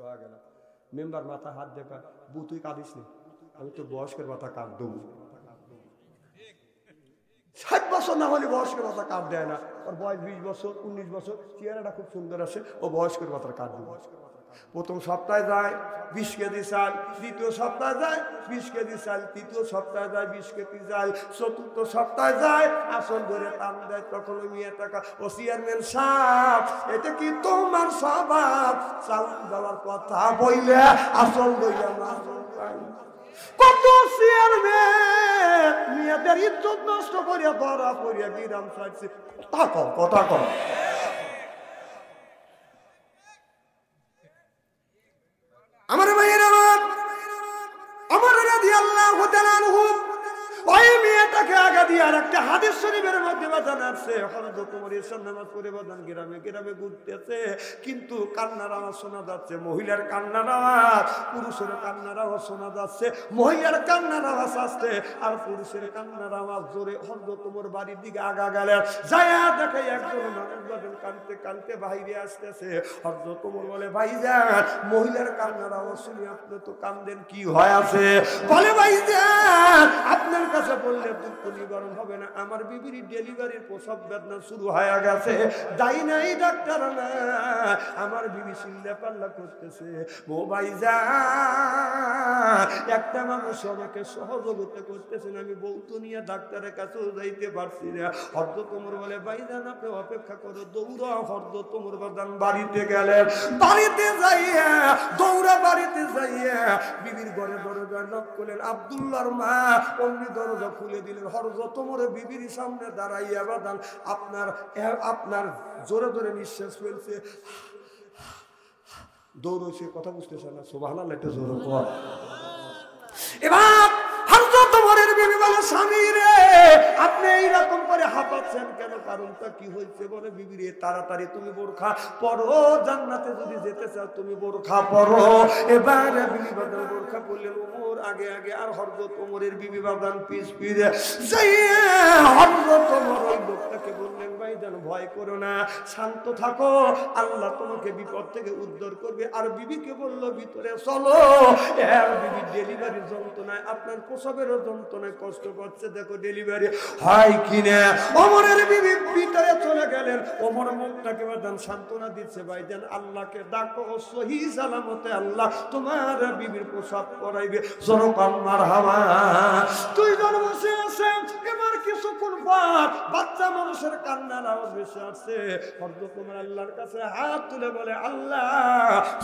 হয়ে গেল। মেম্বার মাথা হাত দেখা, বউ তুই কাঁদিস নি, আমি তো বয়স্কের মাথা কাঁদ দেবো। 60 বছর না হলে বয়স্কের মাথা কাঁদ দেয় না, ওর বয়স 20 বছর 19 বছর, চেহারাটা খুব সুন্দর আছে, ও বয়স্কের মাথার কাঁদ দেবো। প্রথম সপ্তাহে যায় 20 কেজি চাল, দ্বিতীয় সপ্তাহে যায় 20 কেজি চাল, তৃতীয় সপ্তাহে যায় 20 কেজি চাল, চতুর্থ সপ্তাহে যায় আসল ধরে টান দেয়। তখন ওই মেয়ে টাকা, ও চেয়ারম্যান সাহেব, এটা কি তোমার স্বভাব? চাল দেওয়ার কথা বইলে আসল দইয়া মাছ। কত চেয়ারম্যান মেয়েদের ইজ্জত নষ্ট করিয়া ধরা পড়িয়া গিরাম চাইছে। কথা কম, কথা কম। আমার ভাইয়ের আমার রাদিয়াল্লাহু তাআলা আনহু ওই মেয়েটাকে আগা দিয়ে আর একটা হাদিস শরীফের মধ্যে বাজান আছে, হযরত ওমর এসব নামাজ পড়ে বাজান গ্রামে গ্রামে ঘুরতেছে, কিন্তু কান্নার আওয়াজ শোনা যাচ্ছে, মহিলার কান্নার আওয়াজ, পুরুষের কান্নার আওয়াজ শোনা যাচ্ছে, মহিলার কান্নার আওয়াজ আসছে আর পুরুষের কান্নার আওয়াজ জোরে। হযরত ওমর বাড়ির দিকে আগা গেলেন, যায়া দেখে একজন মানুষ বাজান কাঁদতে কাঁদতে বাইরে আসতেছে। হযরত ওমর বলে, ভাইজান মহিলার কান্নার আওয়াজ শুনে আপনি তো কান্দেন, কি হয় আছে? বলে, ভাইজান আপনার কাছে বললে দুঃখ নিবারণ হবে না, আমার বিবির ডেলিভারির প্রসব বেদনা শুরু হয়ে গেছে, দায়ী নাই ডাক্তার না, আমার বিবি চিল্লা পাল্লা করতেছে। ও ভাইজান একটা মানুষ আমাকে সহযোগিতা করতেছেন, আমি বউ তো নিয়ে ডাক্তারের কাছেও যাইতে পারছি না। হযরত ওমর বলে, ভাইজান আপনি অপেক্ষা করো, দৌড়া। হযরত ওমর বাজান বাড়িতে গেলেন, বাড়িতে যাইয়া দৌড়া বাড়িতে যাইয়া বিবির ঘরে দরজা নক করলেন। আব্দুল্লাহর মা অমনি দরজা খুলে দিলেন। হযরত ওমর বিবির সামনে দাঁড়াইয়া বাদান আপনার জোরে জোরে নিঃশ্বাস ফেলছে, দৌড়ছে, কথা বুঝতেছে না, সুবহানাল্লাহ একটু জোরে কর। এবার হযরত ওমরের বিবি বলে, স্বামী রে আপনি এইরকম করে হাঁপাচ্ছেন কেন, কারণটা কি হয়েছে? বলে, বিবি রে তাড়াতাড়ি তুমি বোরখা পরো, জান্নাতে যদি যেতে চাও তুমি বোরখা পরো। এবার বিবি বাদান বোরখা পরলেন, ওমর আগে আগে আর হযরত ওমরের বিবি বাদান পিছ পিছে যাইয়া হযরত ওমর ওই লোকটাকে বললেন, ভাইজান ভয় করো না, শান্ত থাকো, আল্লাহ তোমাকে বিপদ থেকে উদ্ধার করবে। আর বিবিকে বলল, ভিতরে চলো। এর বিবি ডেলিভারি যন্ত্রণায়, আপনার প্রসবের যন্ত্রণায় কষ্ট পাচ্ছে, দেখো ডেলিভারি হয় কিনা। ওমরের বিবি ভিতরে চলে গেলেন, ওমর মুখটাকে বাদান সান্ত্বনা দিচ্ছে, ভাইজান আল্লাহকে ডাকো, সহি সালামতে আল্লাহ তোমার বিবির প্রসব করাইবে। জনগণ মারহাবা। দুইজন বসে আছে, এবার কিছুক্ষণ পর বাচ্চা মানুষের কান্নার আওয়াজ ভেসে আসছে। হযরত ওমর আল্লাহর কাছে হাত তুলে বলে, আল্লাহ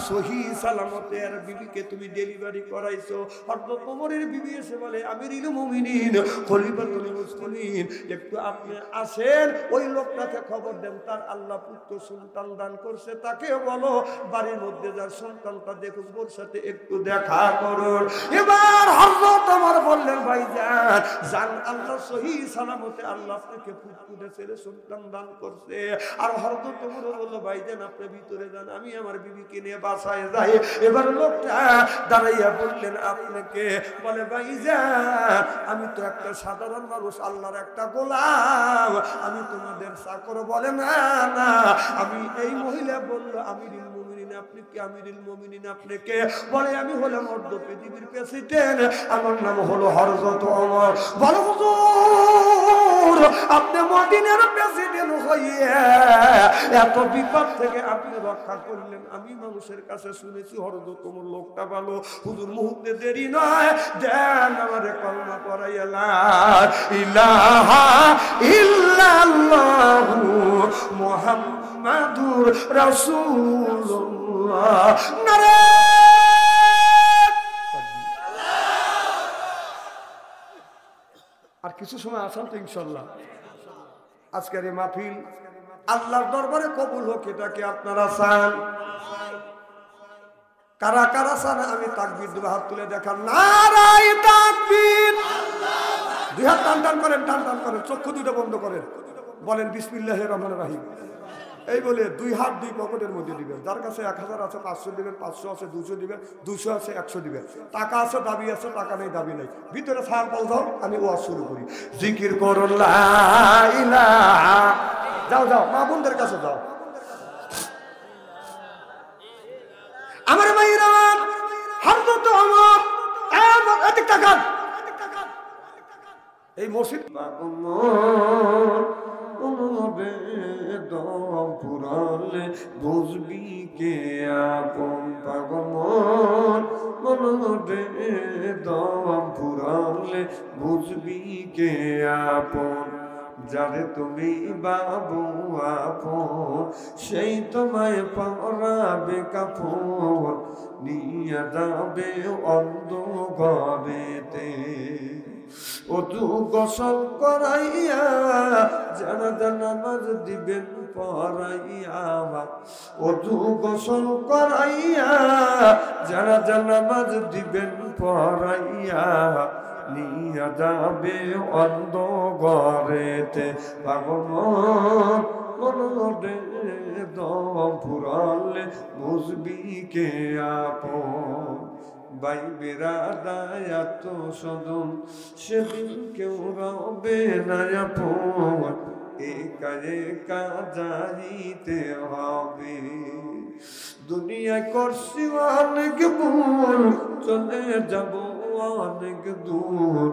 সহি সালামতে আর বিবিকে তুমি ডেলিভারি করাইছো। হযরত ওমরের বিবি এসে বলে, আমিরুল মুমিনিন খলিফাতুল মুসলিমিন, একটু আপনি আসেন, ওই লোকটাকে খবর দেন, তার আল্লাহ পুত্র সন্তান দান করছে, তাকে বলো বাড়ির মধ্যে যার সন্তানটা দেখুক, ওর সাথে একটু দেখা করুন। এবার হযরত ওমর বললেন, ভাইজান জান, আল্লাহ সহি সালামতে আল্লাহ আপনাকে পুত্র ছেলে সন্তান দান করছে। আর হযরত ওমর বলল, ভাইজান আপনি ভিতরে যান, আমি আমার বিবিকে নিয়ে বাসায় যাই। এবার লোকটা দাঁড়াইয়া বললেন, আপনাকে? বলে, ভাইজান আমি তো একটা সাধারণ মানুষ, আল্লাহর একটা গোলাম, আমি তোমাদের চাকর। বলে, না না, আমি এই মহিলা বলল, আমিরুল মুমিনিন আপনি কি? আমিরুল মুমিনিন আপনি কে? বলে, আমি হলাম অর্ধ পৃথিবীর প্রেসিডেন্ট, আমার নাম হলো হযরত ওমর। বলে, হুজুর আপনি মদিনার প্রেসিডেন্ট হইয়া এত বিপদ থেকে আপনি রক্ষা করলেন, আমি মানুষের কাছে শুনেছি হযরত ওমর লোকটা ভালো। হুজুর মুহূর্তে দেরি নয়, দেন আমারে কলমা পড়াইয়া, লা ইলাহা ইল্লাল্লাহু মুহাম্মাদুর রাসূলুল্লাহ। নারে আর কিছু সময় আসান তো ইনশাল্লাহ। আজকের এই মাহফিল আল্লাহর দরবারে কবুল হোক, এটাকে আপনারা চান? কারা কারা চান? আমি তাকবীর দেব, হাত তুলে দেখান, নারায়ে তাকবীর। দুই হাত টান টান করেন, টান টান করেন, চক্ষু দুটো বন্ধ করেন, বলেন বিসমিল্লাহির রহমানির রহিম। এই বলে দুই হাত দুই পকেটের মধ্যে দিবেন। যার কাছে 1000 আছে 500 দিবেন, 500 আছে 200 দিবেন, 200 আছে 100 দিবেন। টাকা আছে, দাবি আছে, টাকা নেই, দাবি নেই। ভিতরে সার বল দাও, আমি ওয়াজ শুরু করি। জিকির করুন লা ইলাহা। যাও যাও, মা বোনদের কাছে যাও। আমার ভাইরা হযরত ওমর এদিক তাকান এই মসজিদ দম পুরালে বুঝবি কে আপন পাগমন মনরে দম পুরালে বুঝবি কে আপন যারে তুমি বাবু আপন সেই তোমায় পরাবে কাপড় নিয়ে যাবে অন্ধকারেতে অজু গোসল করাইয়া জানাজা নামাজ দিবেন পড়াইয়া অজু গোসল করাইয়া জানাজা নামাজ দিবেন পড়াইয়া নিয়া যাবে অন্ধকারেতে পাগমন মনরে দম ফুরালে বুঝবি কে আপন ভাই বেড়াদায় আত্মস্বজন সেদিন কেউ রবে না আপন একা একা যাইতে হবে দুনিয়ায় করছি অনেক ভুল চলে যাব অনেক দূর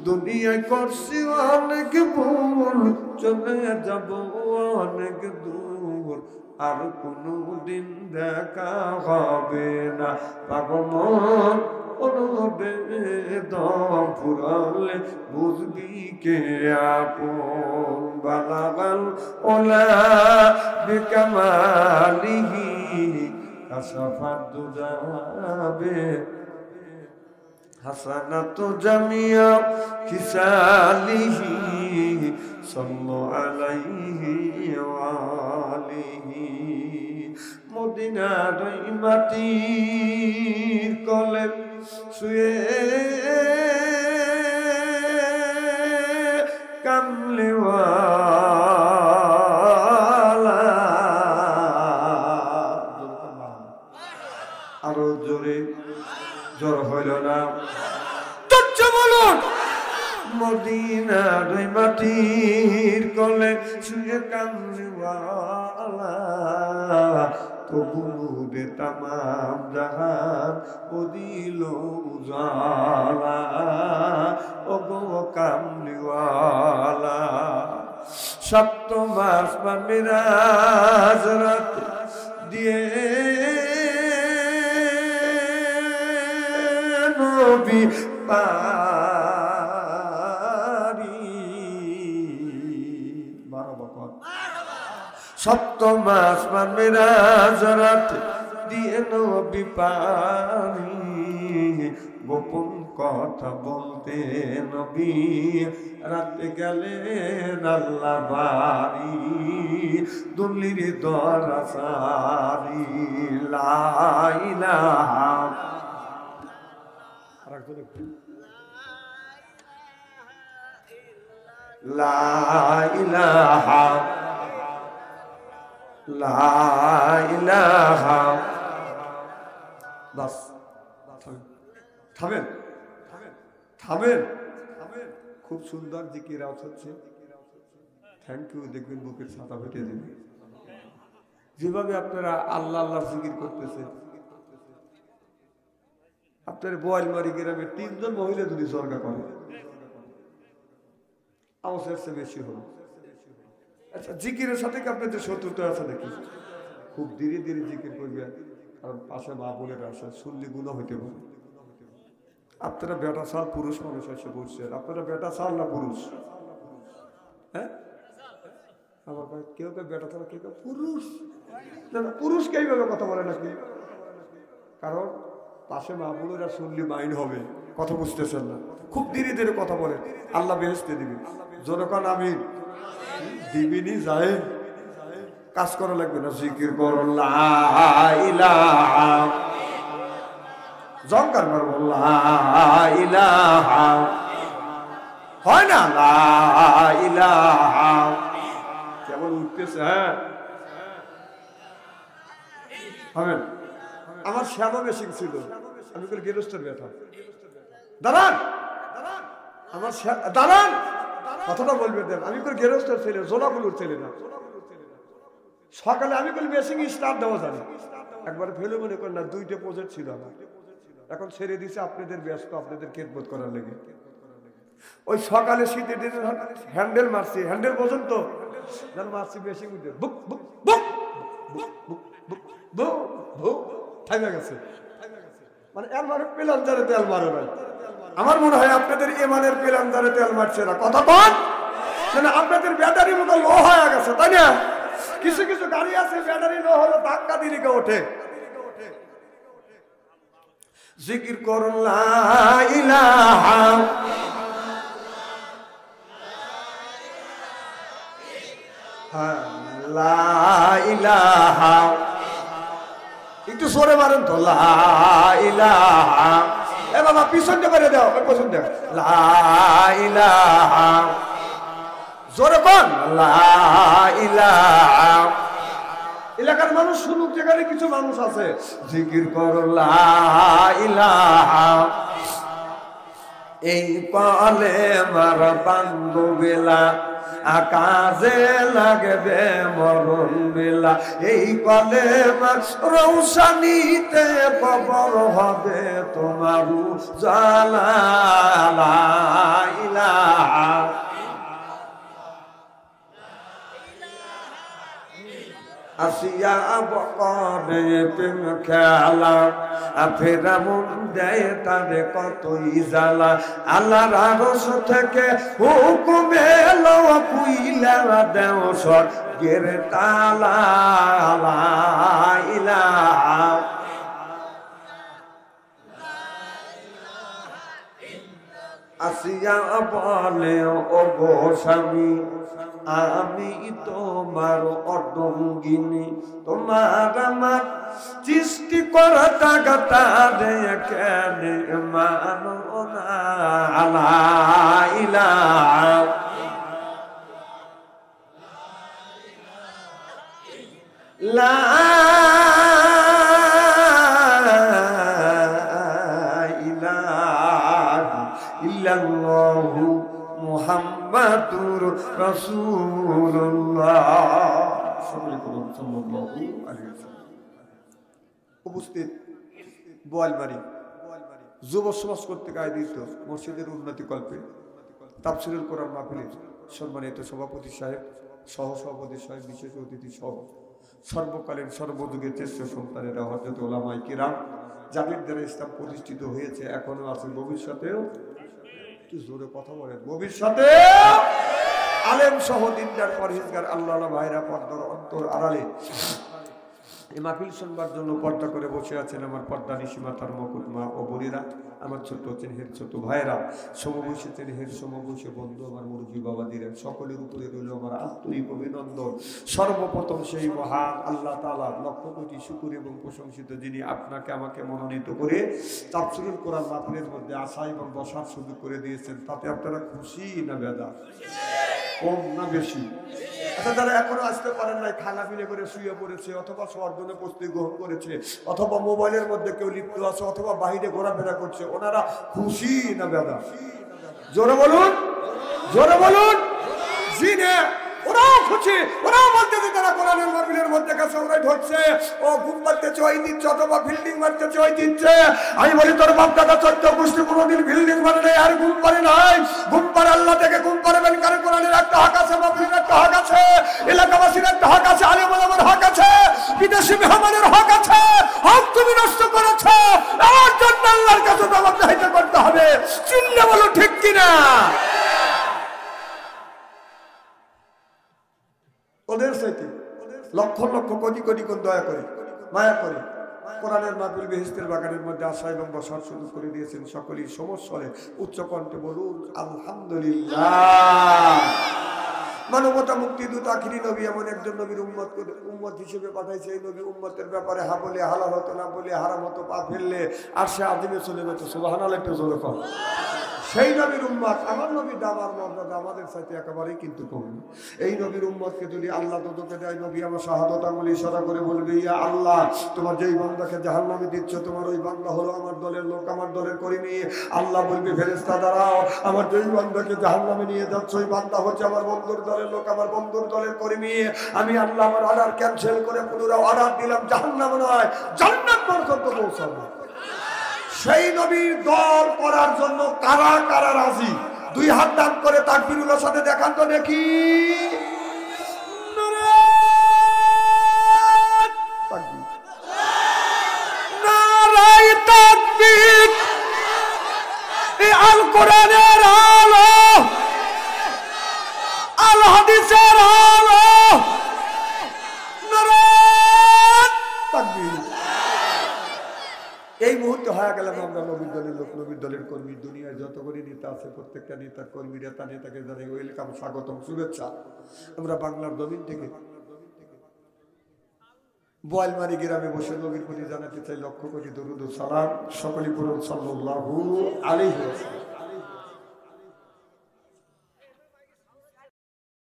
দুনিয়ায় করছি অনেক ভুল চলে যাব অনেক দূর আর কোনো দিন দেখা হবে না পাগমন অনুবে দম ফুরালে বুঝবি কে আপন বালাগাল ওলা বিকামালিহি কাশাফাত দুজাবে হাসানাতু জামিয়া কিসালিহি সাল্লু আলাইহি ওয়া আলিহি মদিনার মাটির কোলে শুয়ে কামলিওয়ালা আরো জোরে জোর হইল না তুচ্ছ বলুন মদিনার মাটির কোলে শুয়ে কামলিওয়ালা তবু রে তামাম জাহান ও দিল উজালা ও গো কামলিওয়ালা সপ্তম আসমান মিরাজ রাত দিয়ে নবী পারি 12 বকর সপ্তম আসমান মিরাজ রাত দিয়ে নবী পারি গোপন কথা বলতে নবী রাতে গেলেন আল্লাহ বাড়ি দুলির দরা সারি লা ইলাহা লা ইলাহা লা ইলাহা বাস থামেন থামেন খুব সুন্দর জিকির আওয়াজ হচ্ছে থ্যাংক ইউ দেখবেন বুকের ছাতা ফেটে দেবে যেভাবে আপনারা আল্লাহ আল্লাহ জিকির করতেছেন আপনার বোয়ালমারি গ্রামে 3 জন মহিলা যদি সরকার করে আওয়াজের চেয়ে বেশি হলো আচ্ছা জিকিরের সাথে কি আপনাদের শত্রুতা আছে নাকি খুব ধীরে ধীরে জিকির করবেন কারণ পাশে মা বোনেরা আছে শুনলে গুনাহ হইতে পারে আপনারা বেটা সাল পুরুষ মানুষ এসে বলছেন আপনারা বেটা সাল না পুরুষ হ্যাঁ আমার ভাই কেউ কেউ বেটা সাল কেউ কেউ পুরুষ না না পুরুষকে এইভাবে কথা বলে নাকি কারণ পাশে মা বোনেরা শুনলে মাইন্ড হবে কথা বুঝতেছেন না খুব ধীরে ধীরে কথা বলেন আল্লাহ বেহেশতে দিবে যখন আমি দিবিনি যায় কাজ করা লাগবে না জিকির করো লা ইলাহা জঙ্কার মারবো লা ইলাহা হয় না লা ইলাহা কেবল উঠতেছে হ্যাঁ হবেন আমার শ্যামা মেশিন ছিল আমি বলি গেরস্তের ব্যথা দাঁড়ান আমার দাঁড়ান কথাটা বলবে দেন আমি করে গেরস্তের ছেলে জোলাগুলোর ছেলে না সকালে আমি বলি মেশিন স্টার্ট দেওয়া জানি একবার ফেলে মনে করেন না, 2টা প্রজেক্ট ছিল আমার, এখন ছেড়ে দিছে আপনাদের ব্যস্ত, আপনাদের খেদমত করার লেগে। ওই সকালে শীতের দিনে হ্যান্ডেল মারছি, হ্যান্ডেল পর্যন্ত মারছি বেশি বুঝে বুক বুক বুক বুক বুক বুক বুক বুক থামে গেছে। মানে এলমারের পেলাম যারে তেল মারে নাই। আমার মনে হয় আপনাদের ইমানের পেলাম যারে তেল মারছে না। কথা বল না, আপনাদের ব্যাটারি মতো লো হয়ে গেছে, তাই না? কিছু কিছু গাড়ি আছে ব্যাটারি লো হলো ধাক্কা দিলে ওঠে। জিকির করুন লা ইলাহা লা ইলাহা, একটু সরে মারেন তো, লা ইলাহা। এ বাবা পিছনটা করে দাও, পিছন দাও, লা ইলাহা, জোরে কোন লা ইলাহা। এলাকার মানুষ শুনুক, যেখানে কিছু মানুষ আছে। জিকির করো লা ইলাহা, এই কলে মার বান্ধবেলা আকাশে লাগবে মরণ বেলা, এই কলে মার রৌশানিতে কবর হবে তোমার জালা। লা ইলাহা আসিয়া বকরে প্রেম খেলা, ফেরাউন দেয় তারে কতই জ্বালা। আল্লাহর আরশ থেকে হুকুম এলো, পুইলা দেও স্বর্গের তালা। লা ইলাহা আসিয়া বলে ও গো স্বামী, আমি তোমার অর্ধঙ্গিনী, তোমার আমার সৃষ্টি করা টাকাটা কেন মানো না। লা ইলাহা লা ইলাহা ইল্লাল্লাহু মুহাম্মাদুর রাসূলুল্লাহ সাল্লাল্লাহু আলাইহি ওয়াসাল্লাম। উপস্থিত বোয়ালবাড়ি যুব সমাজ কর্তৃক আয়োজিত মসজিদের উন্নতি কল্পে তাফসীরুল কোরআন মাহফিলের সম্মানিত সভাপতি সাহেব, সহসভাপতি সাহেব, বিশেষ অতিথি সহ সর্বকালীন সর্বযুগের শ্রেষ্ঠ সন্তানেরা হযরত উলামায়ে কিরাম, যাদের দ্বারা ইসলাম প্রতিষ্ঠিত হয়েছে, এখনো আছে, ভবিষ্যতেও, একটু জোরে কথা বলেন, ভবিষ্যতে আলেম সহ দিনদার পরহেজগার আল্লাহ ভাইরা পর্দার অন্তর আড়ালে এই মাহফিল শুনবার জন্য পর্দা করে বসে আছেন আমার পর্দা নিশিমা, তার মকুট মা ও বোনেরা, আমার ছোট চেনহের ছোট ভাইরা, সমবয়সী চেনহের সমবয়সী বন্ধু, আমার মুরব্বী বাবাদিরা, সকলের উপরে রইল আমার আন্তরিক অভিনন্দন। সর্বপ্রথম সেই মহান আল্লাহ তাআলা লক্ষ কোটি শুকর এবং প্রশংসিত, যিনি আপনাকে আমাকে মনোনীত করে তাফসীরুল কোরআন মাহফিলের মধ্যে আসা এবং বসার সুযোগ করে দিয়েছেন। তাতে আপনারা খুশি না বেদা, কম না বেশি? আচ্ছা, যারা এখনো আসতে পারেন নাই, খানা পিনে করে শুয়ে পড়েছে, অথবা স্বর্জনে প্রস্তুতি গ্রহণ করেছে, অথবা মোবাইলের মধ্যে কেউ লিপ্ত আছে, অথবা বাহিরে ঘোরাফেরা করছে, ওনারা খুশি না বেদা? জোরে বলুন, জোরে বলুন। জিনে ওরাও খুশি, ওরাও বলতেছে তারা কোরআনের মাহফিলের মধ্যে কাছে ওরাই ঢুকছে, ও ঘুম পাড়তেছে ওই দিচ্ছে, অথবা বিল্ডিং মারতেছে ওই দিচ্ছে। আমি বলি তোর বাপ দাদা 14 গোষ্ঠী কোনোদিন বিল্ডিং মানে নাই, আর ঘুম পারে নাই। ঘুম পারে আল্লাহ থেকে, ঘুম পারবেন কারণ কোরআনের একটা হক আছে, মাহফিলের একটা হক আছে, এলাকাবাসীর একটা হক আছে, আলেম ওলামার হক আছে, বিদেশি মেহমানের হক আছে। হক তুমি নষ্ট করেছো, আমার জন্য আল্লাহর কাছে জবাব দাহিতে করতে হবে। চিল্লে বলো ঠিক কিনা? ওদের সাথে লক্ষ লক্ষ কোটি কোটি কোন দয়া করে মায়া করে কোরআনের মাহফিল বেহেশতের বাগানের মধ্যে আসা এবং বসার সুযোগ করে দিয়েছেন। সকলেই সমস্বরে উচ্চ কণ্ঠে বলুন আলহামদুলিল্লাহ। মানবতা মুক্তি দূত আখিরি নবী এমন একজন নবীর উম্মত হিসেবে পাঠাইছে। এই নবী উম্মতের ব্যাপারে হা বলে হালাল হতো, না বলে হারাম হতো, পা ফেললে আর সে আদিমে চলে যেত। সুবহানাল্লাহ, একটু জোরে কর। সেই নবীর উম্মত, আমার নবীর দামার মর্যাদা আমাদের সাথে একেবারেই কিন্তু কম। এই নবীর উম্মতকে যদি আল্লাহ দুদকে দেয়, নবী আমার শাহাদত আঙ্গুল ইশারা করে বলবে, ইয়া আল্লাহ, তোমার যেই বান্দাকে জাহান্নামে দিচ্ছ, তোমার ওই বান্দা হলো আমার দলের লোক, আমার দলের কর্মী। আল্লাহ বলবে, ফেরেশতা দাঁড়াও, আমার যেই বান্দাকে জাহান্নামে নিয়ে যাচ্ছ, ওই বান্দা হচ্ছে আমার বন্ধুর দলের লোক, আমার বন্ধুর দলের কর্মী। আমি আল্লাহ আমার অর্ডার ক্যান্সেল করে পুনরায় অর্ডার দিলাম, জাহান্নাম নয়, জান্নাত পর্যন্ত পৌঁছাবো। সেই নবীর দল করার জন্য কারা কারা রাজি? দুই হাত দান করে তাকবীরুল্লাহর সাথে দেখান তো দেখি। নারায়ে তাকবীর, আল কোরআনের আলো, আল হাদিসের আলো, নারায়ে তাকবীর। এই মুহূর্তে হয়ে গেলাম আমরা নবীর দলের লোক, নবীর দলের কর্মী। দুনিয়ায় যত করে নেতা আছে, প্রত্যেকটা নেতা কর্মী, নেতাকে জানাই ওয়েলকাম, স্বাগতম, শুভেচ্ছা। আমরা বাংলার জমিন থেকে বোয়ালমারি গ্রামে বসে নবীর প্রতি জানাতে চাই লক্ষ কোটি দরুদ ও সালাম। সকলে পড়ুন সাল্লাল্লাহু আলাইহি ওয়াসাল্লাম।